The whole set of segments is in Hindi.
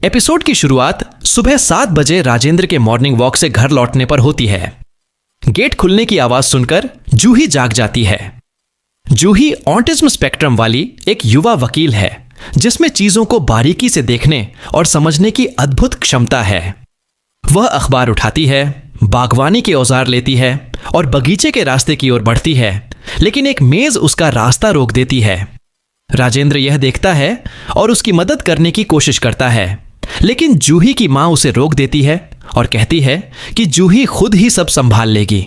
एपिसोड की शुरुआत सुबह 7 बजे राजेंद्र के मॉर्निंग वॉक से घर लौटने पर होती है। गेट खुलने की आवाज सुनकर जूही जाग जाती है। जूही ऑटिज्म स्पेक्ट्रम वाली एक युवा वकील है जिसमें चीजों को बारीकी से देखने और समझने की अद्भुत क्षमता है। वह अखबार उठाती है, बागवानी के औजार लेती है और बगीचे के रास्ते की ओर बढ़ती है, लेकिन एक मेज उसका रास्ता रोक देती है। राजेंद्र यह देखता है और उसकी मदद करने की कोशिश करता है, लेकिन जूही की मां उसे रोक देती है और कहती है कि जूही खुद ही सब संभाल लेगी।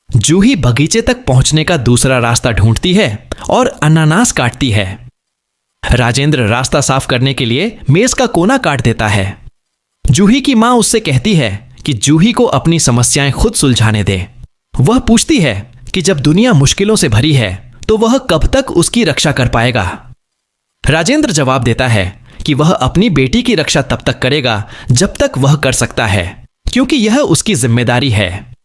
जूही बगीचे तक पहुंचने का दूसरा रास्ता ढूंढती है और अनानास काटती है। राजेंद्र रास्ता साफ करने के लिए मेज का कोना काट देता है। जूही की मां उससे कहती है कि जूही को अपनी समस्याएं खुद सुलझाने दे। वह पूछती है कि जब दुनिया मुश्किलों से भरी है तो वह कब तक उसकी रक्षा कर पाएगा। राजेंद्र जवाब देता है कि वह अपनी बेटी की रक्षा तब तक करेगा जब तक वह कर सकता है, क्योंकि यह उसकी जिम्मेदारी है।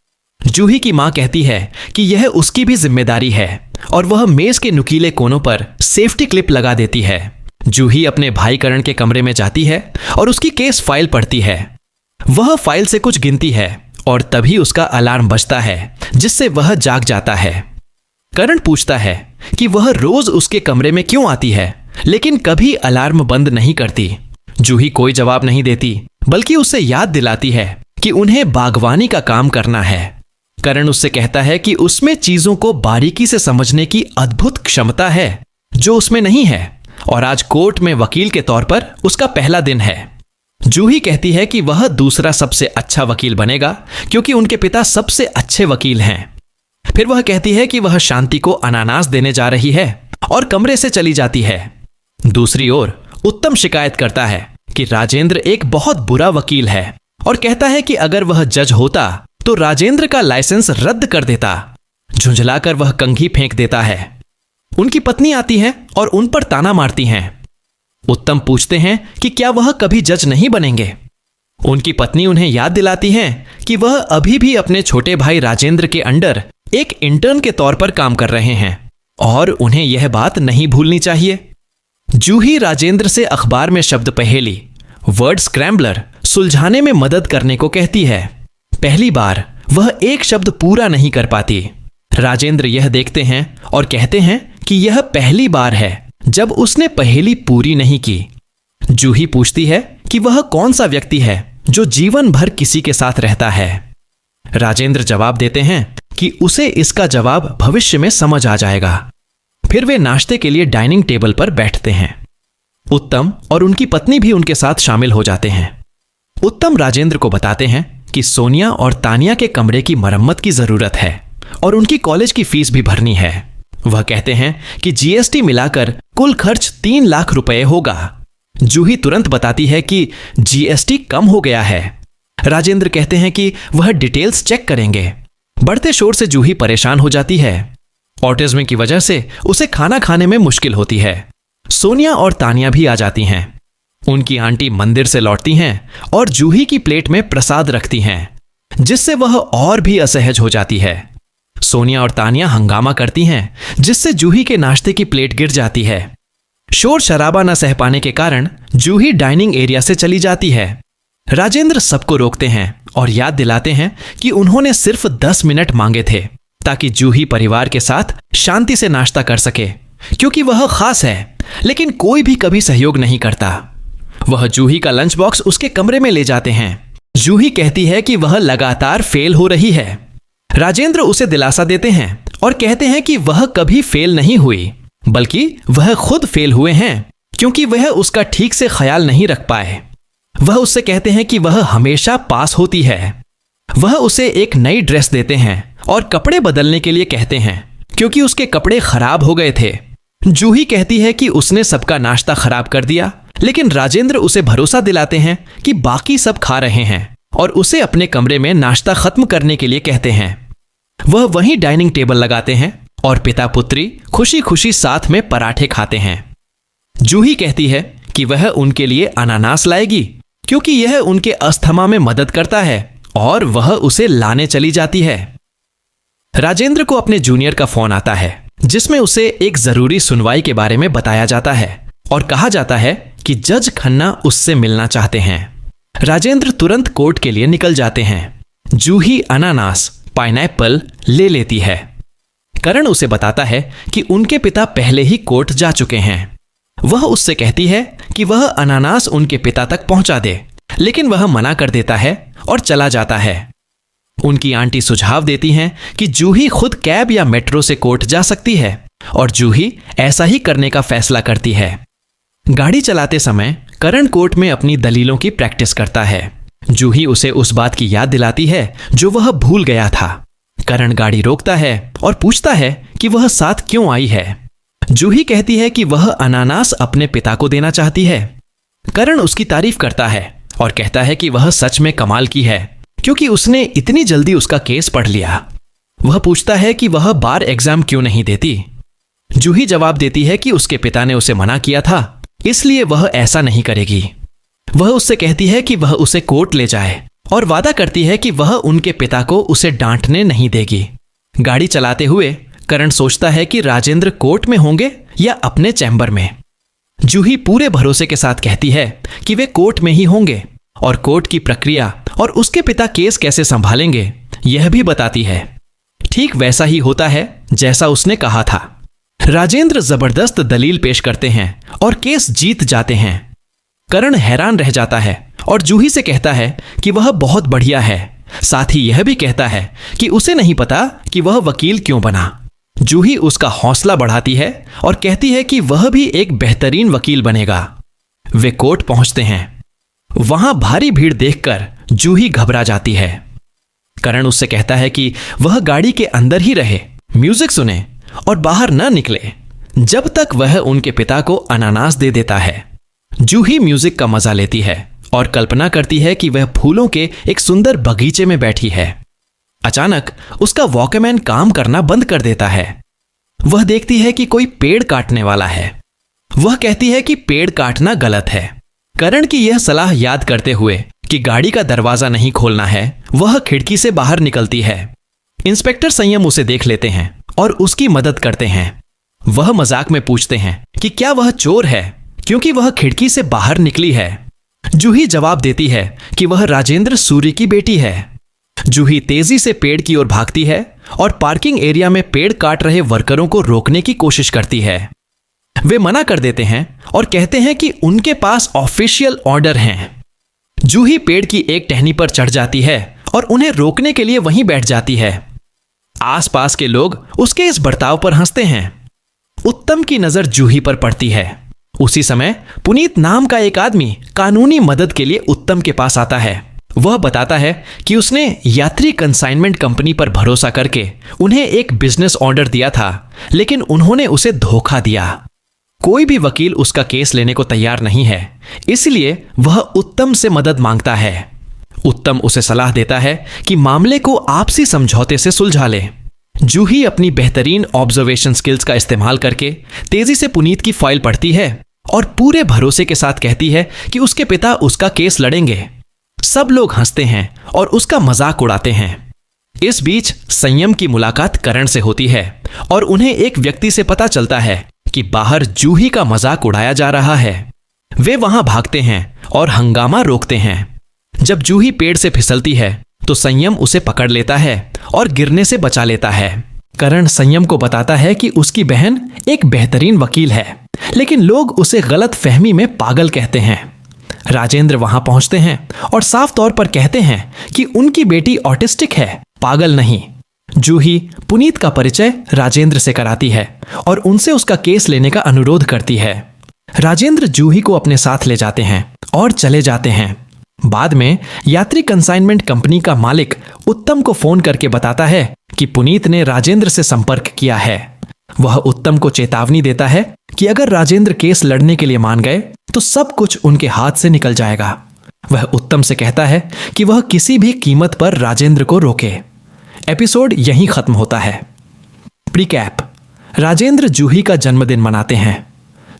जूही की मां कहती है कि यह उसकी भी जिम्मेदारी है और वह मेज के नुकीले कोनों पर सेफ्टी क्लिप लगा देती है। जूही अपने भाई करण के कमरे में जाती है और उसकी केस फाइल पढ़ती है। वह फाइल से कुछ गिनती है और तभी उसका अलार्म बजता है, जिससे वह जाग जाता है। करण पूछता है कि वह रोज उसके कमरे में क्यों आती है, लेकिन कभी अलार्म बंद नहीं करती। जूही कोई जवाब नहीं देती, बल्कि उसे याद दिलाती है कि उन्हें बागवानी का काम करना है। करण उससे कहता है कि उसमें चीजों को बारीकी से समझने की अद्भुत क्षमता है जो उसमें नहीं है, और आज कोर्ट में वकील के तौर पर उसका पहला दिन है। जूही कहती है कि वह दूसरा सबसे अच्छा वकील बनेगा क्योंकि उनके पिता सबसे अच्छे वकील हैं। फिर वह कहती है कि वह शांति को अनानास देने जा रही है और कमरे से चली जाती है। दूसरी ओर उत्तम शिकायत करता है कि राजेंद्र एक बहुत बुरा वकील है और कहता है कि अगर वह जज होता तो राजेंद्र का लाइसेंस रद्द कर देता। झुंझलाकर वह कंघी फेंक देता है। उनकी पत्नी आती है और उन पर ताना मारती हैं। उत्तम पूछते हैं कि क्या वह कभी जज नहीं बनेंगे। उनकी पत्नी उन्हें याद दिलाती है कि वह अभी भी अपने छोटे भाई राजेंद्र के अंडर एक इंटर्न के तौर पर काम कर रहे हैं और उन्हें यह बात नहीं भूलनी चाहिए। जूही राजेंद्र से अखबार में शब्द पहेली वर्ड स्क्रैम्बलर सुलझाने में मदद करने को कहती है। पहली बार वह एक शब्द पूरा नहीं कर पाती। राजेंद्र यह देखते हैं और कहते हैं कि यह पहली बार है जब उसने पहेली पूरी नहीं की। जूही पूछती है कि वह कौन सा व्यक्ति है जो जीवन भर किसी के साथ रहता है। राजेंद्र जवाब देते हैं कि उसे इसका जवाब भविष्य में समझ आ जाएगा। फिर वे नाश्ते के लिए डाइनिंग टेबल पर बैठते हैं। उत्तम और उनकी पत्नी भी उनके साथ शामिल हो जाते हैं। उत्तम राजेंद्र को बताते हैं कि सोनिया और तानिया के कमरे की मरम्मत की जरूरत है और उनकी कॉलेज की फीस भी भरनी है। वह कहते हैं कि जीएसटी मिलाकर कुल खर्च 3 लाख रुपए होगा। जूही तुरंत बताती है कि जीएसटी कम हो गया है। राजेंद्र कहते हैं कि वह डिटेल्स चेक करेंगे। बढ़ते शोर से जूही परेशान हो जाती है। ऑटिज्म की वजह से उसे खाना खाने में मुश्किल होती है। सोनिया और तानिया भी आ जाती हैं। उनकी आंटी मंदिर से लौटती हैं और जूही की प्लेट में प्रसाद रखती हैं, जिससे वह और भी असहज हो जाती है। सोनिया और तानिया हंगामा करती हैं, जिससे जूही के नाश्ते की प्लेट गिर जाती है। शोर शराबा न सह पाने के कारण जूही डाइनिंग एरिया से चली जाती है। राजेंद्र सबको रोकते हैं और याद दिलाते हैं कि उन्होंने सिर्फ 10 मिनट मांगे थे ताकि जूही परिवार के साथ शांति से नाश्ता कर सके, क्योंकि वह खास है, लेकिन कोई भी कभी सहयोग नहीं करता। वह जूही का लंच बॉक्स उसके कमरे में ले जाते हैं। जूही कहती है कि वह लगातार फेल हो रही है। राजेंद्र उसे दिलासा देते हैं और कहते हैं कि वह कभी फेल नहीं हुई, बल्कि वह खुद फेल हुए हैं क्योंकि वह उसका ठीक से ख्याल नहीं रख पाए। वह उससे कहते हैं कि वह हमेशा पास होती है। वह उसे एक नई ड्रेस देते हैं और कपड़े बदलने के लिए कहते हैं क्योंकि उसके कपड़े खराब हो गए थे। जूही कहती है कि उसने सबका नाश्ता खराब कर दिया, लेकिन राजेंद्र उसे भरोसा दिलाते हैं कि बाकी सब खा रहे हैं और उसे अपने कमरे में नाश्ता खत्म करने के लिए कहते हैं। वह वहीं डाइनिंग टेबल लगाते हैं और पिता पुत्री खुशी खुशी साथ में पराठे खाते हैं। जूही कहती है कि वह उनके लिए अनानास लाएगी क्योंकि यह उनके अस्थमा में मदद करता है, और वह उसे लाने चली जाती है। राजेंद्र को अपने जूनियर का फोन आता है, जिसमें उसे एक जरूरी सुनवाई के बारे में बताया जाता है और कहा जाता है कि जज खन्ना उससे मिलना चाहते हैं। राजेंद्र तुरंत कोर्ट के लिए निकल जाते हैं। जूही अनानास, पाइनएप्पल ले लेती है। करण उसे बताता है कि उनके पिता पहले ही कोर्ट जा चुके हैं। वह उससे कहती है कि वह अनानास उनके पिता तक पहुंचा दे, लेकिन वह मना कर देता है और चला जाता है। उनकी आंटी सुझाव देती हैं कि जूही खुद कैब या मेट्रो से कोर्ट जा सकती है और जूही ऐसा ही करने का फैसला करती है। गाड़ी चलाते समय करण कोर्ट में अपनी दलीलों की प्रैक्टिस करता है। जूही उसे उस बात की याद दिलाती है जो वह भूल गया था। करण गाड़ी रोकता है और पूछता है कि वह साथ क्यों आई है। जूही कहती है कि वह अनानास अपने पिता को देना चाहती है। करण उसकी तारीफ करता है और कहता है कि वह सच में कमाल की है, क्योंकि उसने इतनी जल्दी उसका केस पढ़ लिया। वह पूछता है कि वह बार एग्जाम क्यों नहीं देती। जूही जवाब देती है कि उसके पिता ने उसे मना किया था, इसलिए वह ऐसा नहीं करेगी। वह उससे कहती है कि वह उसे कोर्ट ले जाए और वादा करती है कि वह उनके पिता को उसे डांटने नहीं देगी। गाड़ी चलाते हुए करण सोचता है कि राजेंद्र कोर्ट में होंगे या अपने चैम्बर में। जूही पूरे भरोसे के साथ कहती है कि वे कोर्ट में ही होंगे और कोर्ट की प्रक्रिया और उसके पिता केस कैसे संभालेंगे यह भी बताती है। ठीक वैसा ही होता है जैसा उसने कहा था। राजेंद्र जबरदस्त दलील पेश करते हैं और केस जीत जाते हैं। करण हैरान रह जाता है और जूही से कहता है कि वह बहुत बढ़िया है। साथ ही यह भी कहता है कि उसे नहीं पता कि वह वकील क्यों बना। जूही उसका हौसला बढ़ाती है और कहती है कि वह भी एक बेहतरीन वकील बनेगा। वे कोर्ट पहुंचते हैं। वहां भारी भीड़ देखकर जूही घबरा जाती है। करण उससे कहता है कि वह गाड़ी के अंदर ही रहे, म्यूजिक सुने और बाहर न निकले जब तक वह उनके पिता को अनानास दे देता है। जूही म्यूजिक का मजा लेती है और कल्पना करती है कि वह फूलों के एक सुंदर बगीचे में बैठी है। अचानक उसका वॉकमैन काम करना बंद कर देता है। वह देखती है कि कोई पेड़ काटने वाला है। वह कहती है कि पेड़ काटना गलत है। करण की यह सलाह याद करते हुए कि गाड़ी का दरवाजा नहीं खोलना है, वह खिड़की से बाहर निकलती है। इंस्पेक्टर संयम उसे देख लेते हैं और उसकी मदद करते हैं। वह मजाक में पूछते हैं कि क्या वह चोर है, क्योंकि वह खिड़की से बाहर निकली है। जूही जवाब देती है कि वह राजेंद्र सूरी की बेटी है। जूही तेजी से पेड़ की ओर भागती है और पार्किंग एरिया में पेड़ काट रहे वर्करों को रोकने की कोशिश करती है। वे मना कर देते हैं और कहते हैं कि उनके पास ऑफिशियल ऑर्डर हैं। जूही पेड़ की एक टहनी पर चढ़ जाती है और उन्हें रोकने के लिए वहीं बैठ जाती है। आसपास के लोग उसके इस बर्ताव पर हंसते हैं। उत्तम की नजर जूही पर पड़ती है। उसी समय पुनीत नाम का एक आदमी कानूनी मदद के लिए उत्तम के पास आता है। वह बताता है कि उसने यात्री कंसाइनमेंट कंपनी पर भरोसा करके उन्हें एक बिजनेस ऑर्डर दिया था, लेकिन उन्होंने उसे धोखा दिया। कोई भी वकील उसका केस लेने को तैयार नहीं है, इसलिए वह उत्तम से मदद मांगता है। उत्तम उसे सलाह देता है कि मामले को आपसी समझौते से सुलझा ले। जूही अपनी बेहतरीन ऑब्जर्वेशन स्किल्स का इस्तेमाल करके तेजी से पुनीत की फाइल पढ़ती है और पूरे भरोसे के साथ कहती है कि उसके पिता उसका केस लड़ेंगे। सब लोग हंसते हैं और उसका मजाक उड़ाते हैं। इस बीच संयम की मुलाकात करण से होती है और उन्हें एक व्यक्ति से पता चलता है कि बाहर जूही का मजाक उड़ाया जा रहा है। वे वहां भागते हैं और हंगामा रोकते हैं। जब जूही पेड़ से फिसलती है तो संयम उसे पकड़ लेता है और गिरने से बचा लेता है। करण संयम को बताता है कि उसकी बहन एक बेहतरीन वकील है, लेकिन लोग उसे गलत फहमी में पागल कहते हैं। राजेंद्र वहां पहुंचते हैं और साफ तौर पर कहते हैं कि उनकी बेटी ऑटिस्टिक है, पागल नहीं। जूही पुनीत का परिचय राजेंद्र से कराती है और उनसे उसका केस लेने का अनुरोध करती है। राजेंद्र जूही को अपने साथ ले जाते हैं और चले जाते हैं। बाद में यात्री कंसाइनमेंट कंपनी का मालिक उत्तम को फोन करके बताता है कि पुनीत ने राजेंद्र से संपर्क किया है। वह उत्तम को चेतावनी देता है कि अगर राजेंद्र केस लड़ने के लिए मान गए तो सब कुछ उनके हाथ से निकल जाएगा। वह उत्तम से कहता है कि वह किसी भी कीमत पर राजेंद्र को रोके। एपिसोड यहीं खत्म होता है। प्रीकैप। राजेंद्र जूही का जन्मदिन मनाते हैं।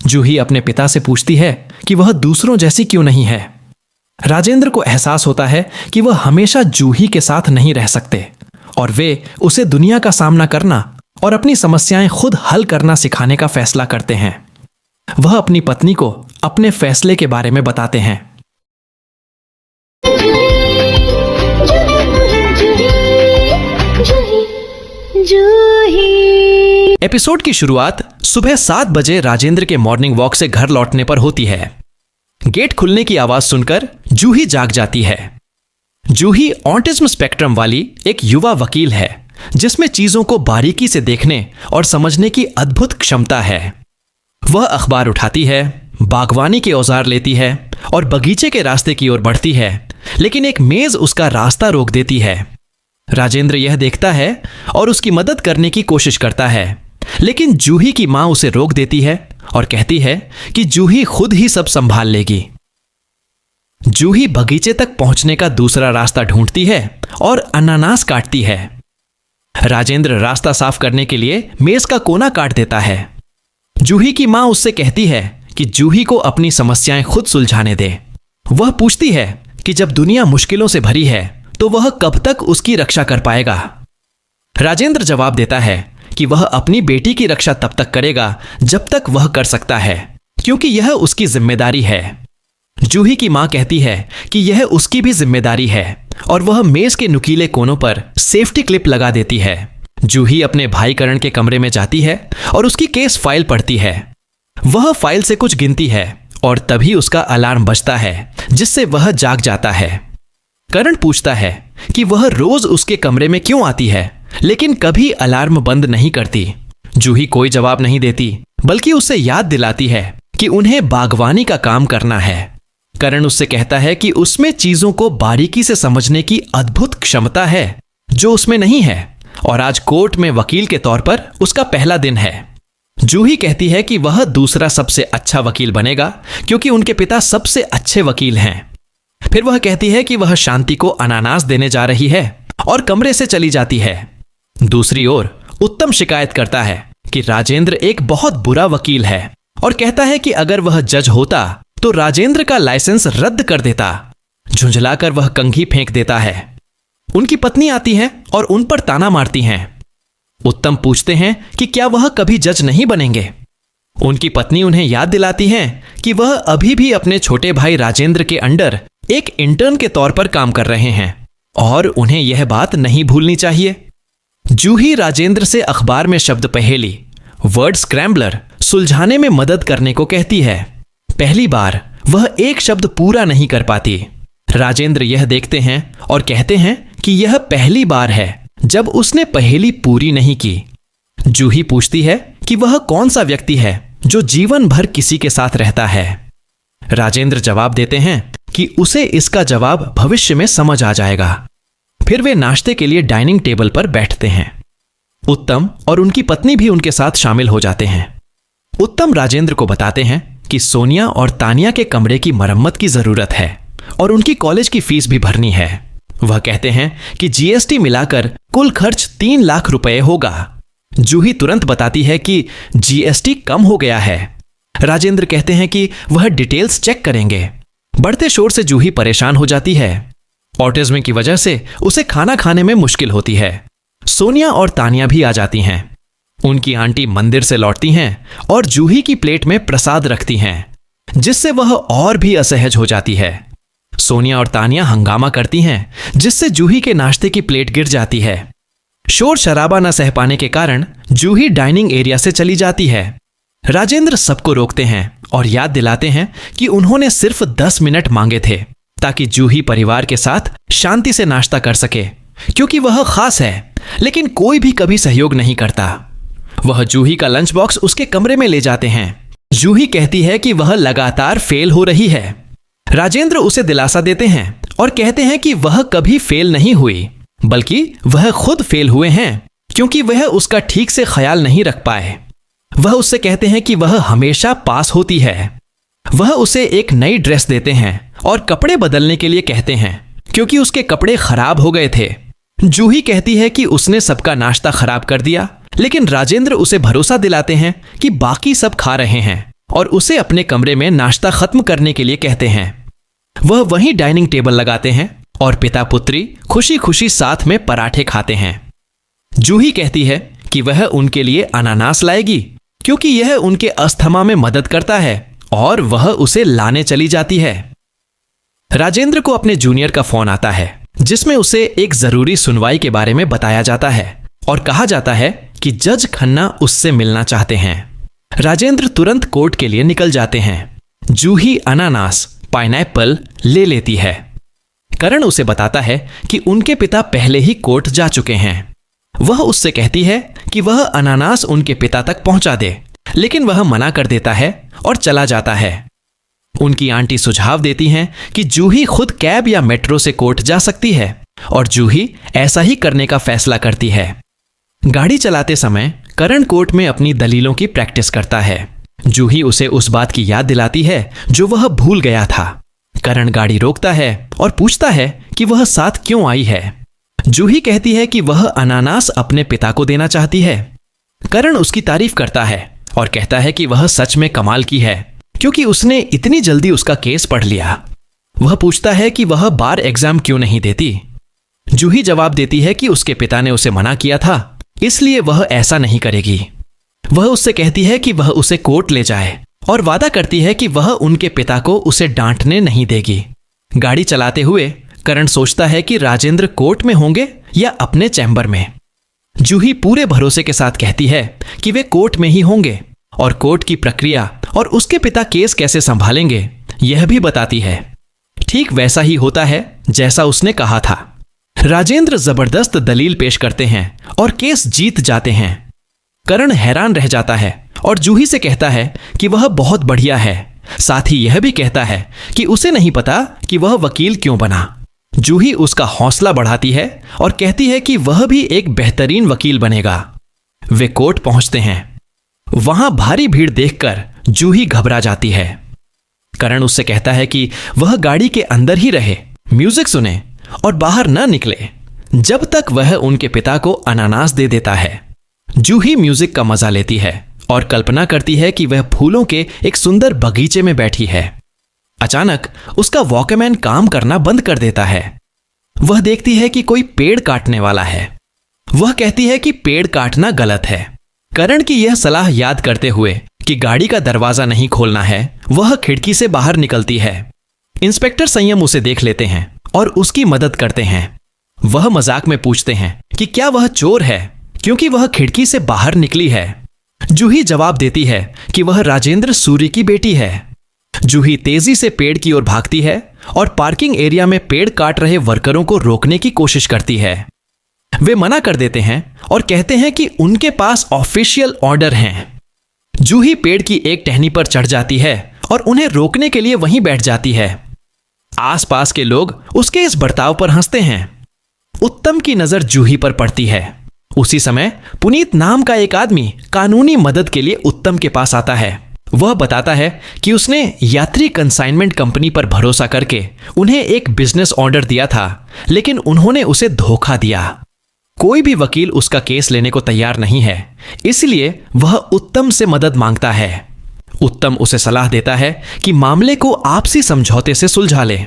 जूही अपने पिता से पूछती है कि वह दूसरों जैसी क्यों नहीं है। राजेंद्र को एहसास होता है कि वह हमेशा जूही के साथ नहीं रह सकते और वे उसे दुनिया का सामना करना और अपनी समस्याएं खुद हल करना सिखाने का फैसला करते हैं। वह अपनी पत्नी को अपने फैसले के बारे में बताते हैं। एपिसोड की शुरुआत सुबह 7 बजे राजेंद्र के मॉर्निंग वॉक से घर लौटने पर होती है। गेट खुलने की आवाज सुनकर जूही जाग जाती है। जूही ऑटिज्म स्पेक्ट्रम वाली एक युवा वकील है जिसमें चीजों को बारीकी से देखने और समझने की अद्भुत क्षमता है। वह अखबार उठाती है, बागवानी के औजार लेती है और बगीचे के रास्ते की ओर बढ़ती है, लेकिन एक मेज उसका रास्ता रोक देती है। राजेंद्र यह देखता है और उसकी मदद करने की कोशिश करता है, लेकिन जूही की मां उसे रोक देती है और कहती है कि जूही खुद ही सब संभाल लेगी। जूही बगीचे तक पहुंचने का दूसरा रास्ता ढूंढती है और अनानास काटती है। राजेंद्र रास्ता साफ करने के लिए मेज का कोना काट देता है। जूही की मां उससे कहती है कि जूही को अपनी समस्याएं खुद सुलझाने दे। वह पूछती है कि जब दुनिया मुश्किलों से भरी है तो वह कब तक उसकी रक्षा कर पाएगा। राजेंद्र जवाब देता है कि वह अपनी बेटी की रक्षा तब तक करेगा जब तक वह कर सकता है, क्योंकि यह उसकी जिम्मेदारी है। जूही की मां कहती है कि यह उसकी भी जिम्मेदारी है और वह मेज के नुकीले कोनों पर सेफ्टी क्लिप लगा देती है। जूही अपने भाई करण के कमरे में जाती है और उसकी केस फाइल पढ़ती है। वह फाइल से कुछ गिनती है और तभी उसका अलार्म बजता है, जिससे वह जाग जाता है। करण पूछता है कि वह रोज उसके कमरे में क्यों आती है, लेकिन कभी अलार्म बंद नहीं करती। जूही कोई जवाब नहीं देती, बल्कि उसे याद दिलाती है कि उन्हें बागवानी का काम करना है। करण उससे कहता है कि उसमें चीजों को बारीकी से समझने की अद्भुत क्षमता है जो उसमें नहीं है, और आज कोर्ट में वकील के तौर पर उसका पहला दिन है। जूही कहती है कि वह दूसरा सबसे अच्छा वकील बनेगा क्योंकि उनके पिता सबसे अच्छे वकील हैं। फिर वह कहती है कि वह शांति को अनानास देने जा रही है और कमरे से चली जाती है। दूसरी ओर उत्तम शिकायत करता है कि राजेंद्र एक बहुत बुरा वकील है और कहता है कि अगर वह जज होता तो राजेंद्र का लाइसेंस रद्द कर देता। झुंझलाकर वह कंघी फेंक देता है। उनकी पत्नी आती है और उन पर ताना मारती हैं। उत्तम पूछते हैं कि क्या वह कभी जज नहीं बनेंगे। उनकी पत्नी उन्हें याद दिलाती है कि वह अभी भी अपने छोटे भाई राजेंद्र के अंडर एक इंटर्न के तौर पर काम कर रहे हैं और उन्हें यह बात नहीं भूलनी चाहिए। जूही राजेंद्र से अखबार में शब्द पहेली वर्ड स्क्रैम्बलर सुलझाने में मदद करने को कहती है। पहली बार वह एक शब्द पूरा नहीं कर पाती। राजेंद्र यह देखते हैं और कहते हैं कि यह पहली बार है जब उसने पहेली पूरी नहीं की। जूही पूछती है कि वह कौन सा व्यक्ति है जो जीवन भर किसी के साथ रहता है। राजेंद्र जवाब देते हैं कि उसे इसका जवाब भविष्य में समझ आ जाएगा। फिर वे नाश्ते के लिए डाइनिंग टेबल पर बैठते हैं। उत्तम और उनकी पत्नी भी उनके साथ शामिल हो जाते हैं। उत्तम राजेंद्र को बताते हैं कि सोनिया और तानिया के कमरे की मरम्मत की जरूरत है और उनकी कॉलेज की फीस भी भरनी है। वह कहते हैं कि जीएसटी मिलाकर कुल खर्च 3 लाख रुपए होगा। जूही तुरंत बताती है कि जीएसटी कम हो गया है। राजेंद्र कहते हैं कि वह डिटेल्स चेक करेंगे। बढ़ते शोर से जूही परेशान हो जाती है। ऑटिज्म की वजह से उसे खाना खाने में मुश्किल होती है। सोनिया और तानिया भी आ जाती हैं। उनकी आंटी मंदिर से लौटती हैं और जूही की प्लेट में प्रसाद रखती हैं, जिससे वह और भी असहज हो जाती है। सोनिया और तानिया हंगामा करती हैं, जिससे जूही के नाश्ते की प्लेट गिर जाती है। शोर शराबा न सह पाने के कारण जूही डाइनिंग एरिया से चली जाती है। राजेंद्र सबको रोकते हैं और याद दिलाते हैं कि उन्होंने सिर्फ 10 मिनट मांगे थे ताकि जूही परिवार के साथ शांति से नाश्ता कर सके, क्योंकि वह खास है, लेकिन कोई भी कभी सहयोग नहीं करता। वह जूही का लंच बॉक्स उसके कमरे में ले जाते हैं। जूही कहती है कि वह लगातार फेल हो रही है। राजेंद्र उसे दिलासा देते हैं और कहते हैं कि वह कभी फेल नहीं हुई, बल्कि वह खुद फेल हुए हैं क्योंकि वह उसका ठीक से ख्याल नहीं रख पाए। वह उससे कहते हैं कि वह हमेशा पास होती है। वह उसे एक नई ड्रेस देते हैं और कपड़े बदलने के लिए कहते हैं क्योंकि उसके कपड़े खराब हो गए थे। जूही कहती है कि उसने सबका नाश्ता खराब कर दिया, लेकिन राजेंद्र उसे भरोसा दिलाते हैं कि बाकी सब खा रहे हैं और उसे अपने कमरे में नाश्ता खत्म करने के लिए कहते हैं। वह वहीं डाइनिंग टेबल लगाते हैं और पिता पुत्री खुशी खुशी साथ में पराठे खाते हैं। जूही कहती है कि वह उनके लिए अनानास लाएगी क्योंकि यह उनके अस्थमा में मदद करता है और वह उसे लाने चली जाती है। राजेंद्र को अपने जूनियर का फोन आता है जिसमें उसे एक जरूरी सुनवाई के बारे में बताया जाता है और कहा जाता है कि जज खन्ना उससे मिलना चाहते हैं। राजेंद्र तुरंत कोर्ट के लिए निकल जाते हैं। जूही अनानास पाइनएप्पल ले लेती है। करण उसे बताता है कि उनके पिता पहले ही कोर्ट जा चुके हैं। वह उससे कहती है कि वह अनानास उनके पिता तक पहुंचा दे, लेकिन वह मना कर देता है और चला जाता है। उनकी आंटी सुझाव देती हैं कि जूही खुद कैब या मेट्रो से कोर्ट जा सकती है और जूही ऐसा ही करने का फैसला करती है। गाड़ी चलाते समय करण कोर्ट में अपनी दलीलों की प्रैक्टिस करता है। जूही उसे उस बात की याद दिलाती है जो वह भूल गया था। करण गाड़ी रोकता है और पूछता है कि वह साथ क्यों आई है। जूही कहती है कि वह अनानास अपने पिता को देना चाहती है। करण उसकी तारीफ करता है और कहता है कि वह सच में कमाल की है क्योंकि उसने इतनी जल्दी उसका केस पढ़ लिया। वह पूछता है कि वह बार एग्जाम क्यों नहीं देती। जूही जवाब देती है कि उसके पिता ने उसे मना किया था, इसलिए वह ऐसा नहीं करेगी। वह उससे कहती है कि वह उसे कोर्ट ले जाए और वादा करती है कि वह उनके पिता को उसे डांटने नहीं देगी। गाड़ी चलाते हुए करण सोचता है कि राजेंद्र कोर्ट में होंगे या अपने चैम्बर में। जूही पूरे भरोसे के साथ कहती है कि वे कोर्ट में ही होंगे और कोर्ट की प्रक्रिया और उसके पिता केस कैसे संभालेंगे यह भी बताती है। ठीक वैसा ही होता है जैसा उसने कहा था। राजेंद्र जबरदस्त दलील पेश करते हैं और केस जीत जाते हैं। करण हैरान रह जाता है और जूही से कहता है कि वह बहुत बढ़िया है। साथ ही यह भी कहता है कि उसे नहीं पता कि वह वकील क्यों बना। जूही उसका हौसला बढ़ाती है और कहती है कि वह भी एक बेहतरीन वकील बनेगा। वे कोर्ट पहुंचते हैं। वहां भारी भीड़ देखकर जूही घबरा जाती है। करण उससे कहता है कि वह गाड़ी के अंदर ही रहे, म्यूजिक सुने और बाहर न निकले जब तक वह उनके पिता को अनानास दे देता है। जूही म्यूजिक का मजा लेती है और कल्पना करती है कि वह फूलों के एक सुंदर बगीचे में बैठी है। अचानक उसका वॉकमैन काम करना बंद कर देता है। वह देखती है कि कोई पेड़ काटने वाला है। वह कहती है कि पेड़ काटना गलत है। करण की यह सलाह याद करते हुए कि गाड़ी का दरवाजा नहीं खोलना है, वह खिड़की से बाहर निकलती है। इंस्पेक्टर संयम उसे देख लेते हैं और उसकी मदद करते हैं। वह मजाक में पूछते हैं कि क्या वह चोर है क्योंकि वह खिड़की से बाहर निकली है। जूही जवाब देती है कि वह राजेंद्र सूरी की बेटी है। जूही तेजी से पेड़ की ओर भागती है और पार्किंग एरिया में पेड़ काट रहे वर्करों को रोकने की कोशिश करती है। वे मना कर देते हैं और कहते हैं कि उनके पास ऑफिशियल ऑर्डर हैं। जूही पेड़ की एक टहनी पर चढ़ जाती है और उन्हें रोकने के लिए वहीं बैठ जाती है। आसपास के लोग उसके इस बर्ताव पर हंसते हैं। उत्तम की नजर जूही पर पड़ती है। उसी समय पुनीत नाम का एक आदमी कानूनी मदद के लिए उत्तम के पास आता है। वह बताता है कि उसने यात्री कंसाइनमेंट कंपनी पर भरोसा करके उन्हें एक बिजनेस ऑर्डर दिया था, लेकिन उन्होंने उसे धोखा दिया। कोई भी वकील उसका केस लेने को तैयार नहीं है, इसलिए वह उत्तम से मदद मांगता है। उत्तम उसे सलाह देता है कि मामले को आपसी समझौते से सुलझा ले।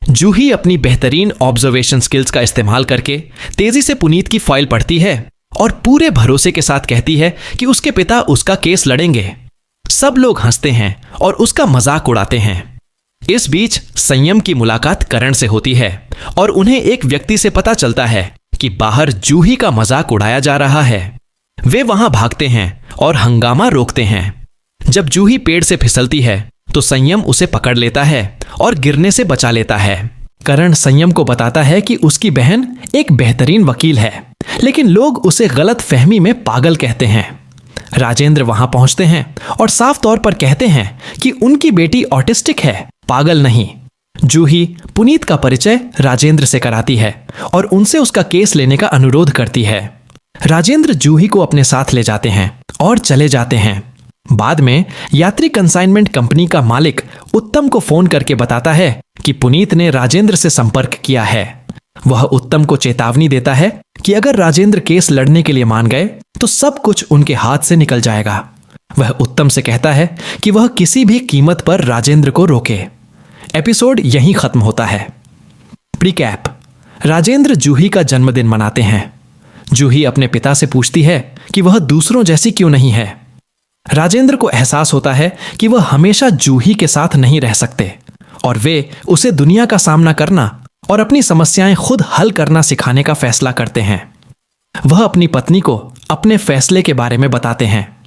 जूही अपनी बेहतरीन ऑब्जर्वेशन स्किल्स का इस्तेमाल करके तेजी से पुनीत की फाइल पढ़ती है और पूरे भरोसे के साथ कहती है कि उसके पिता उसका केस लड़ेंगे। सब लोग हंसते हैं और उसका मजाक उड़ाते हैं। इस बीच संयम की मुलाकात करण से होती है और उन्हें एक व्यक्ति से पता चलता है कि बाहर जूही का मजाक उड़ाया जा रहा है। वे वहां भागते हैं और हंगामा रोकते हैं। जब जूही पेड़ से फिसलती है तो संयम उसे पकड़ लेता है और गिरने से बचा लेता है। करण संयम को बताता है कि उसकी बहन एक बेहतरीन वकील है, लेकिन लोग उसे गलत फहमी में पागल कहते हैं। राजेंद्र वहां पहुंचते हैं और साफ तौर पर कहते हैं कि उनकी बेटी ऑटिस्टिक है, पागल नहीं। जूही पुनीत का परिचय राजेंद्र से कराती है और उनसे उसका केस लेने का अनुरोध करती है। राजेंद्र जूही को अपने साथ ले जाते हैं और चले जाते हैं। बाद में यात्री कंसाइनमेंट कंपनी का मालिक उत्तम को फोन करके बताता है कि पुनीत ने राजेंद्र से संपर्क किया है। वह उत्तम को चेतावनी देता है कि अगर राजेंद्र केस लड़ने के लिए मान गए तो सब कुछ उनके हाथ से निकल जाएगा। वह उत्तम से कहता है कि वह किसी भी कीमत पर राजेंद्र को रोके। एपिसोड यहीं खत्म होता है। प्रीकैप। राजेंद्र जूही का जन्मदिन मनाते हैं। जूही अपने पिता से पूछती है कि वह दूसरों जैसी क्यों नहीं है। राजेंद्र को एहसास होता है कि वह हमेशा जूही के साथ नहीं रह सकते और वे उसे दुनिया का सामना करना और अपनी समस्याएं खुद हल करना सिखाने का फैसला करते हैं। वह अपनी पत्नी को अपने फैसले के बारे में बताते हैं